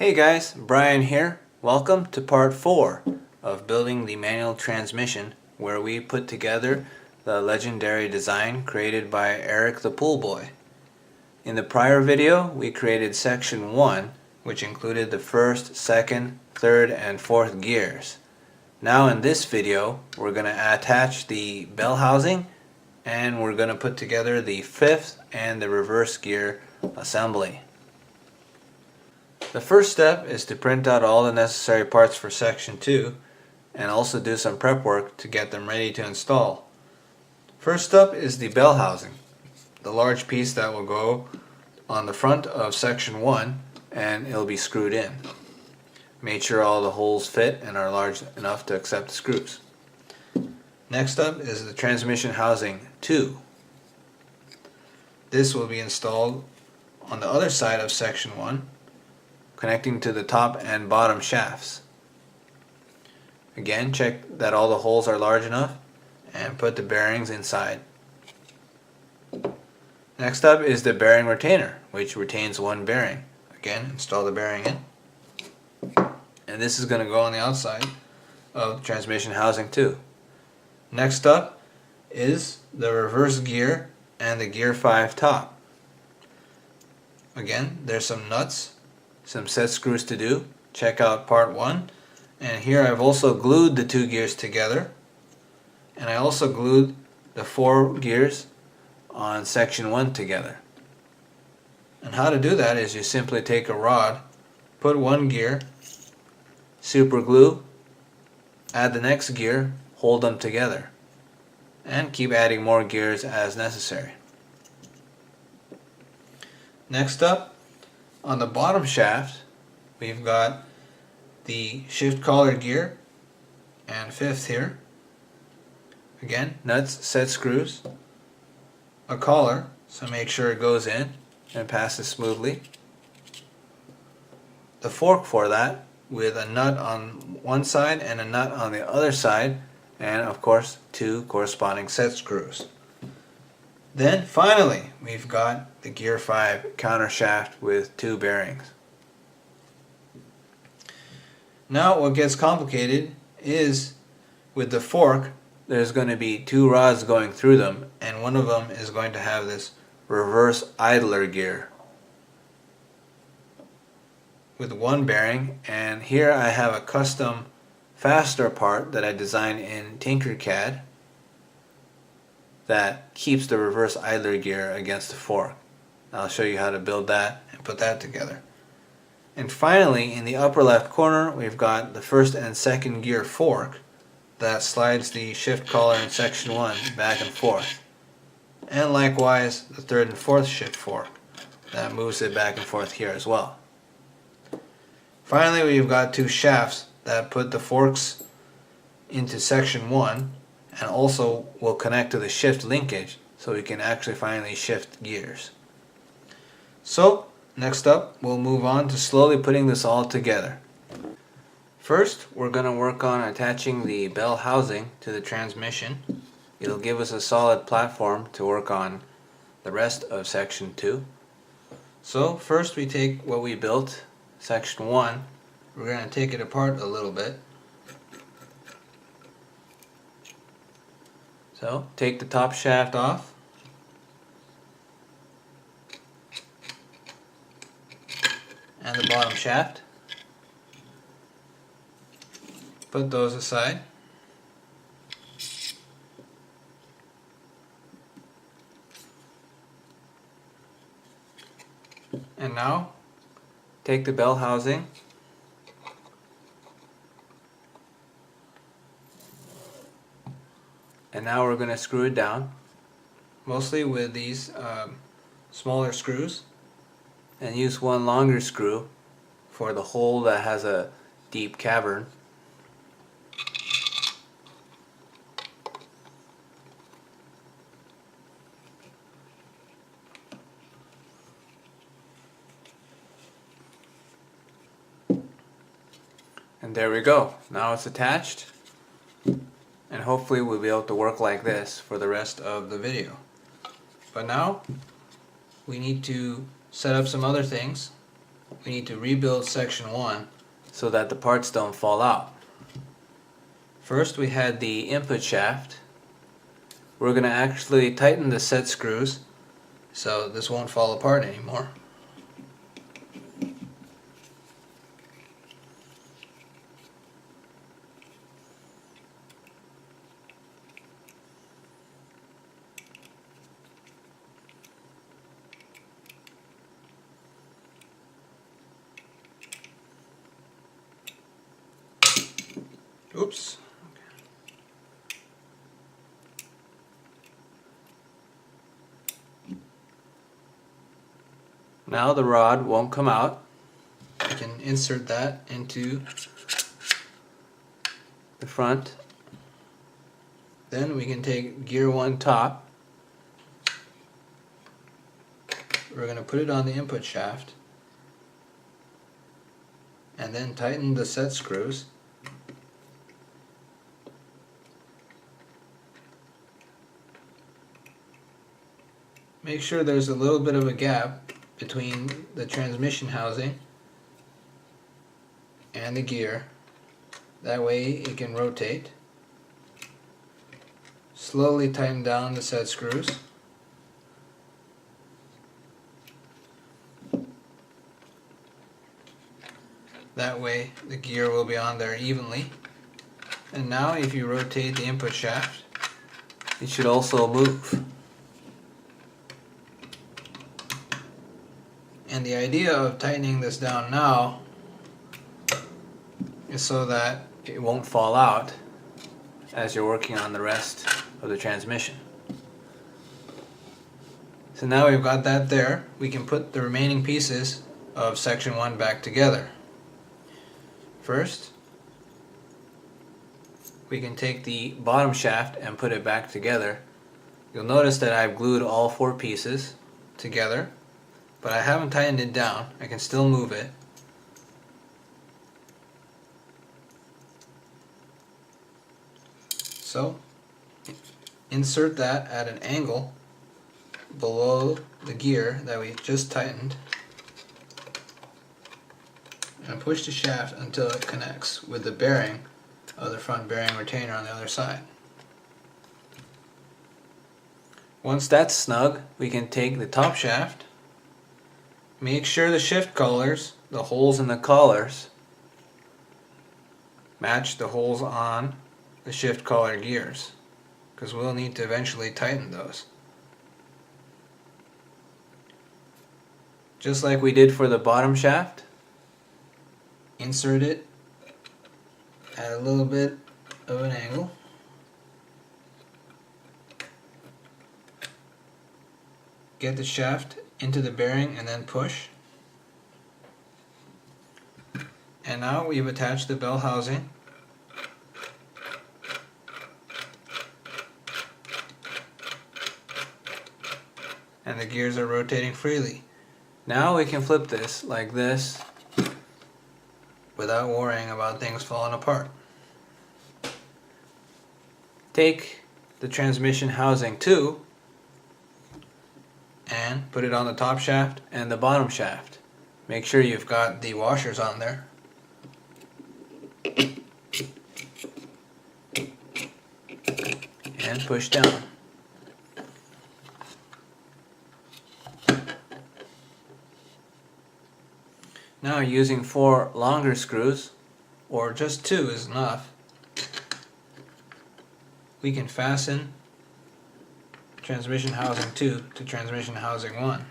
Hey guys, Brian here. Welcome to part 4 of building the manual transmission, where we put together the legendary design created by Eric the Pool Boy. In the prior video we created section 1, which included the first, second, third, and fourth gears. Now in this video we're going to attach the bell housing and we're going to put together the fifth and the reverse gear assembly. The first step is to print out all the necessary parts for section 2 and also do some prep work to get them ready to install. First up is the bell housing, the large piece that will go on the front of section 1 and it'll be screwed in. Make sure all the holes fit and are large enough to accept the screws. Next up is the transmission housing 2. This will be installed on the other side of section 1, connecting to the top and bottom shafts. Again, check that all the holes are large enough and put the bearings inside. Next up is the bearing retainer, which retains one bearing. Again, install the bearing in. And this is going to go on the outside of the transmission housing too. Next up is the reverse gear and the gear 5 top. Again, there's some nuts, some set screws to do. Check out part 1. And here I've also glued the two gears together. And I also glued the 4 gears on section 1 together. And how to do that is you simply take a rod, put one gear, super glue, add the next gear, hold them together, and keep adding more gears as necessary. Next up, on the bottom shaft, we've got the shift collar gear and fifth here. Again, nuts, set screws, a collar, so make sure it goes in and passes smoothly. The fork for that with a nut on one side and a nut on the other side, and of course 2 corresponding set screws. Then finally we've got the gear 5 counter shaft with 2 bearings. Now what gets complicated is with the fork there's going to be 2 rods going through them, and one of them is going to have this reverse idler gear with one bearing, and here I have a custom fastener part that I designed in Tinkercad that keeps the reverse idler gear against the fork. I'll show you how to build that and put that together. And finally, in the upper left corner we've got the first and second gear fork that slides the shift collar in section 1 back and forth. And likewise the third and fourth shift fork that moves it back and forth here as well. Finally, we've got 2 shafts that put the forks into section 1 and also will connect to the shift linkage so we can actually finally shift gears. So next up we'll move on to slowly putting this all together. First we're going to work on attaching the bell housing to the transmission. It'll give us a solid platform to work on the rest of section 2. So first we take what we built, section 1, we're going to take it apart a little bit. So take the top shaft off, and the bottom shaft. Put those aside. And now take the bell housing and now we're going to screw it down, mostly with these smaller screws, and use one longer screw for the hole that has a deep cavern. And there we go. Now it's attached. And hopefully we'll be able to work like this for the rest of the video. But now we need to set up some other things we need to rebuild section 1 so that the parts don't fall out. First we had the input shaft. We're going to actually tighten the set screws so this won't fall apart anymore. Oops. Now the rod won't come out. We can insert that into the front. Then we can take gear 1 top. We're going to put it on the input shaft and then tighten the set screws. Make sure there's a little bit of a gap between the transmission housing and the gear. That way it can rotate. Slowly tighten down the set screws. That way the gear will be on there evenly. And now if you rotate the input shaft, it should also move. And the idea of tightening this down now is so that it won't fall out as you're working on the rest of the transmission. So now we've got that there, we can put the remaining pieces of section 1 back together. First, we can take the bottom shaft and put it back together. You'll notice that I've glued all 4 pieces together, but I haven't tightened it down. I can still move it. So, insert that at an angle below the gear that we just tightened and push the shaft until it connects with the bearing of the front bearing retainer on the other side. Once that's snug, we can take the top shaft. Make sure the shift collars, the holes in the collars, match the holes on the shift collar gears, because we'll need to eventually tighten those. Just like we did for the bottom shaft, insert it at a little bit of an angle. Get the shaft into the bearing and then push. And now we've attached the bell housing. And the gears are rotating freely. Now we can flip this like this without worrying about things falling apart. Take the transmission housing too and put it on the top shaft and the bottom shaft. Make sure you've got the washers on there. And push down. Now using 4 longer screws, or just 2 is enough, we can fasten transmission housing 2 to transmission housing 1.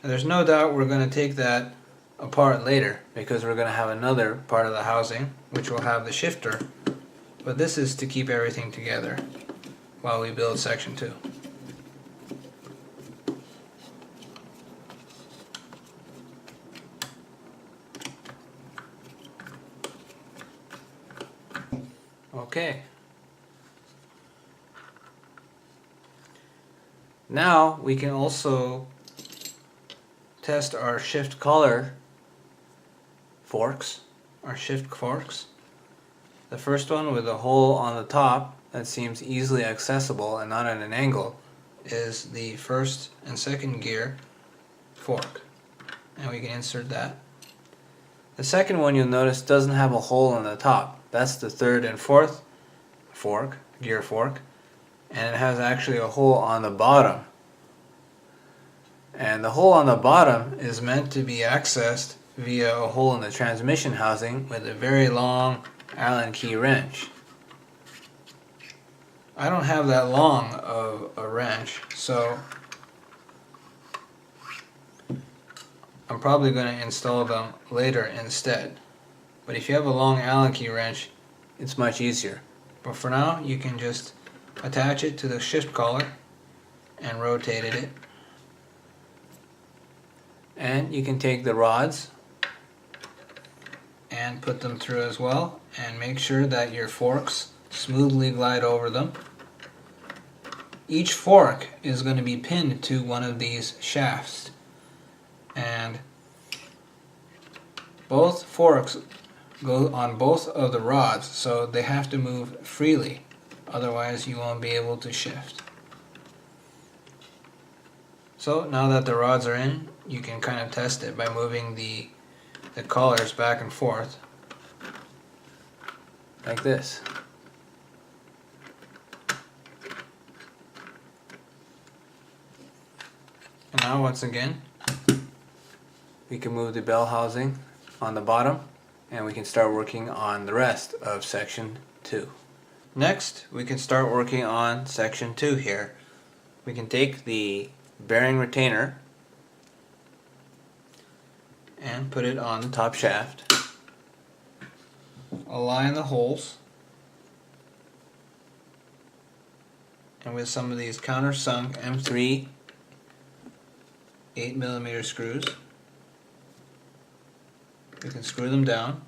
And there's no doubt we're going to take that apart later because we're going to have another part of the housing which will have the shifter, but this is to keep everything together while we build section 2. Okay. Now we can also test our shift collar forks, The first one with a hole on the top that seems easily accessible and not at an angle is the first and second gear fork. and we can insert that. The second one, you'll notice, doesn't have a hole in the top. That's the third and fourth fork, gear fork, and it has actually a hole on the bottom. And the hole on the bottom is meant to be accessed via a hole in the transmission housing with a very long Allen key wrench. I don't have that long of a wrench, so I'm probably going to install them later instead. But if you have a long Allen key wrench, it's much easier. But for now, you can just attach it to the shift collar and rotate it. And you can take the rods and put them through as well, and make sure that your forks smoothly glide over them. Each fork is going to be pinned to one of these shafts, and both forks go on both of the rods, so they have to move freely, otherwise you won't be able to shift. So now that the rods are in, you can kind of test it by moving the collars back and forth like this. And now once again, we can move the bell housing on the bottom, and we can start working on the rest of section 2. Next, we can start working on section 2 here. We can take the bearing retainer and put it on the top shaft. Align the holes, and with some of these countersunk M3 8mm screws, we can screw them down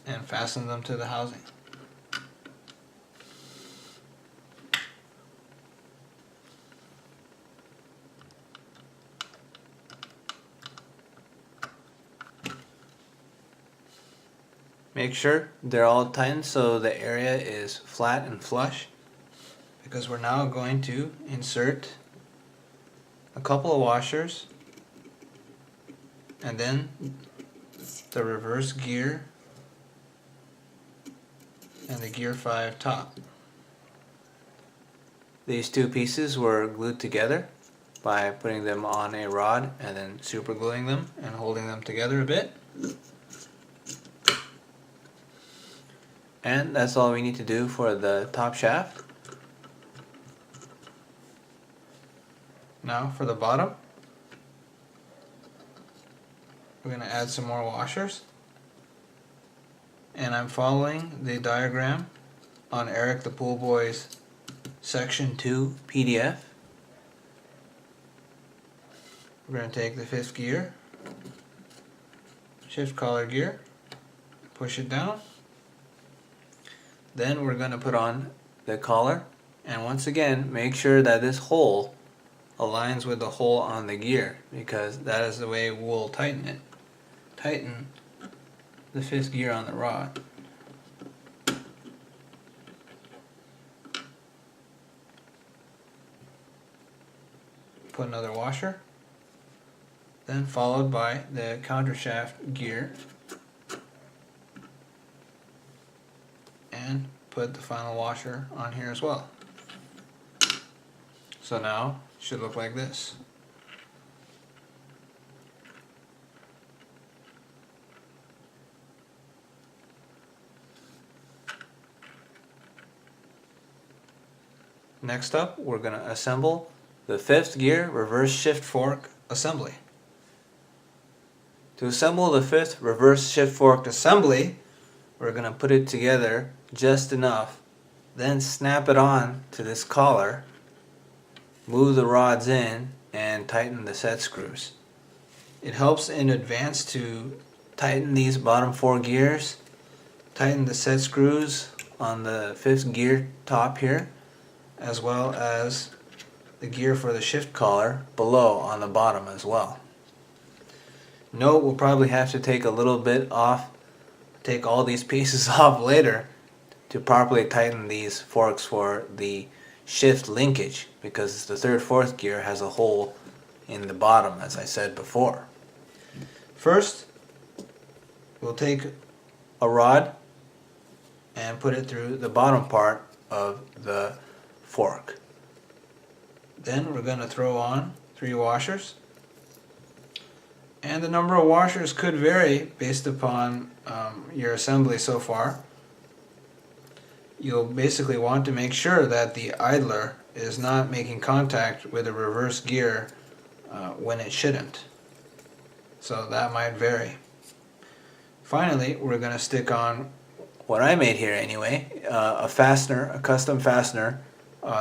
and fasten them to the housing. Make sure they're all tightened so the area is flat and flush, because we're now going to insert a couple of washers and then the reverse gear and the gear 5 top. These two pieces were glued together by putting them on a rod and then super gluing them and holding them together a bit. And that's all we need to do for the top shaft. Now for the bottom, we're going to add some more washers. And I'm following the diagram on Eric the Pool Boy's section 2 PDF. We're going to take the 5th gear, shift collar gear, push it down. Then we're going to put on the collar, and once again make sure that this hole aligns with the hole on the gear, because that is the way we'll tighten it. Tighten the 5th gear on the rod. Put another washer, then followed by the countershaft gear, and put the final washer on here as well. So now it should look like this. Next up, we're going to assemble the 5th gear reverse shift fork assembly. To assemble the 5th reverse shift fork assembly, we're going to put it together just enough, then snap it on to this collar, move the rods in, and tighten the set screws. It helps in advance to tighten these bottom 4 gears, tighten the set screws on the 5th gear top here, as well as the gear for the shift collar below on the bottom as well. Note, we'll probably have to take a little bit off, take all these pieces off later to properly tighten these forks for the shift linkage, because the 3rd, 4th gear has a hole in the bottom, as I said before. First, we'll take a rod and put it through the bottom part of the fork. Then we're going to throw on 3 washers. And the number of washers could vary based upon your assembly so far. You'll basically want to make sure that the idler is not making contact with the reverse gear when it shouldn't. So that might vary. Finally, we're going to stick on what I made here anyway, a fastener, a custom fastener,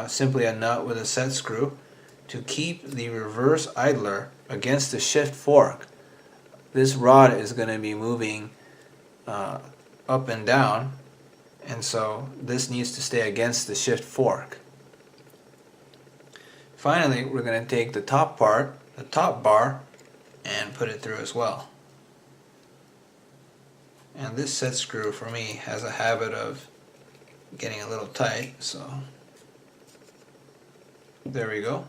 simply a nut with a set screw to keep the reverse idler against the shift fork. This rod is going to be moving up and down, and so this needs to stay against the shift fork. Finally, we're going to take the top part, the top bar, and put it through as well. And this set screw for me has a habit of getting a little tight, so there we go.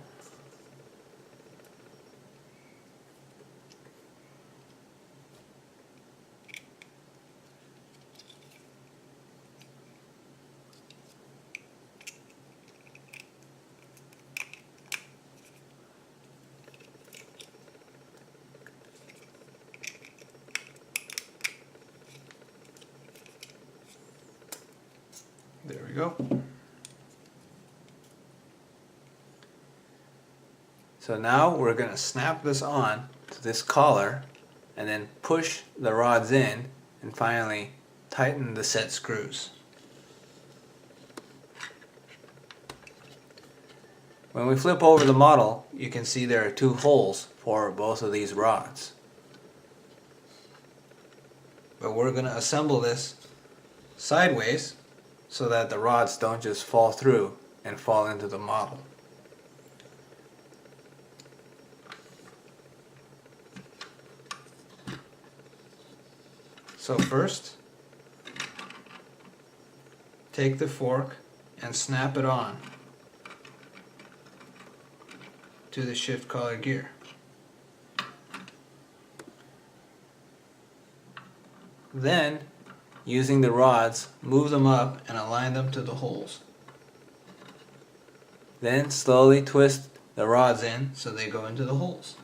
There we go. So now we're going to snap this on to this collar and then push the rods in and finally tighten the set screws. When we flip over the model, you can see there are 2 holes for both of these rods. But we're going to assemble this sideways so that the rods don't just fall through and fall into the model. So first, take the fork and snap it on to the shift collar gear. Then, using the rods, move them up and align them to the holes. Then slowly twist the rods in so they go into the holes.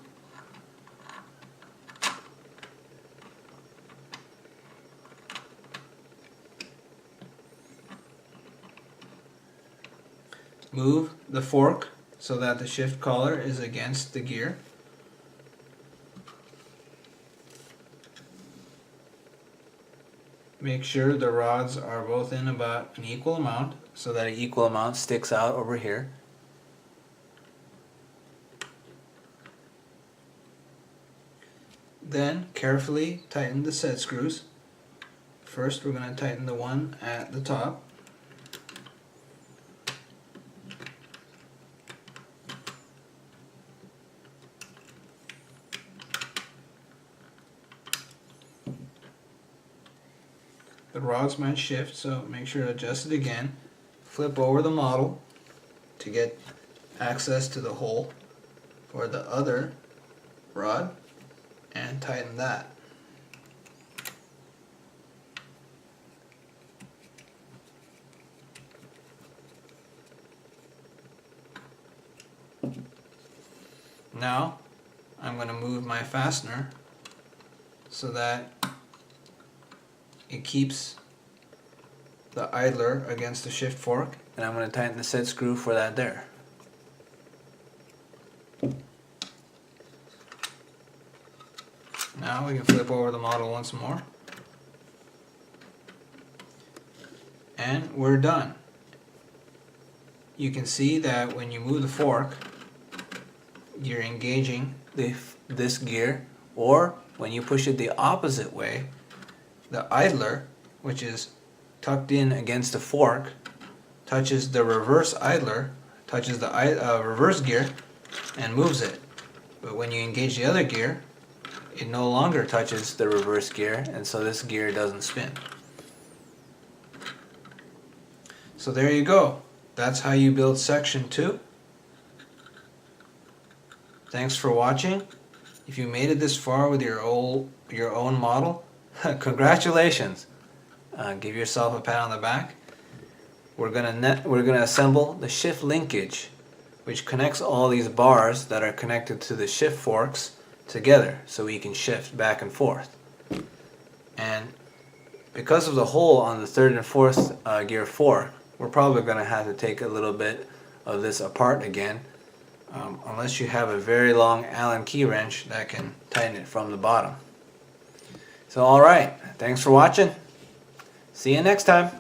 Move the fork so that the shift collar is against the gear. Make sure the rods are both in about an equal amount so that an equal amount sticks out over here. Then carefully tighten the set screws. First we're going to tighten the one at the top. The rods might shift, so make sure to adjust it again. Flip over the model to get access to the hole for the other rod and tighten that. Now I'm going to move my fastener so that it keeps the idler against the shift fork, and I'm going to tighten the set screw for that there. Now we can flip over the model once more, and we're done. You can see that when you move the fork, you're engaging this gear, or when you push it the opposite way, the idler, which is tucked in against the fork, touches the reverse idler, touches the reverse gear, and moves it. But when you engage the other gear, it no longer touches the reverse gear, and so this gear doesn't spin. So there you go. That's how you build section 2. Thanks for watching. If you made it this far with your own model, congratulations. Give yourself a pat on the back. We're gonna assemble the shift linkage, which connects all these bars that are connected to the shift forks together, so we can shift back and forth. And because of the hole on the third and fourth gear fork, we're probably gonna have to take a little bit of this apart again, unless you have a very long Allen key wrench that can tighten it from the bottom. So alright, thanks for watching. See you next time.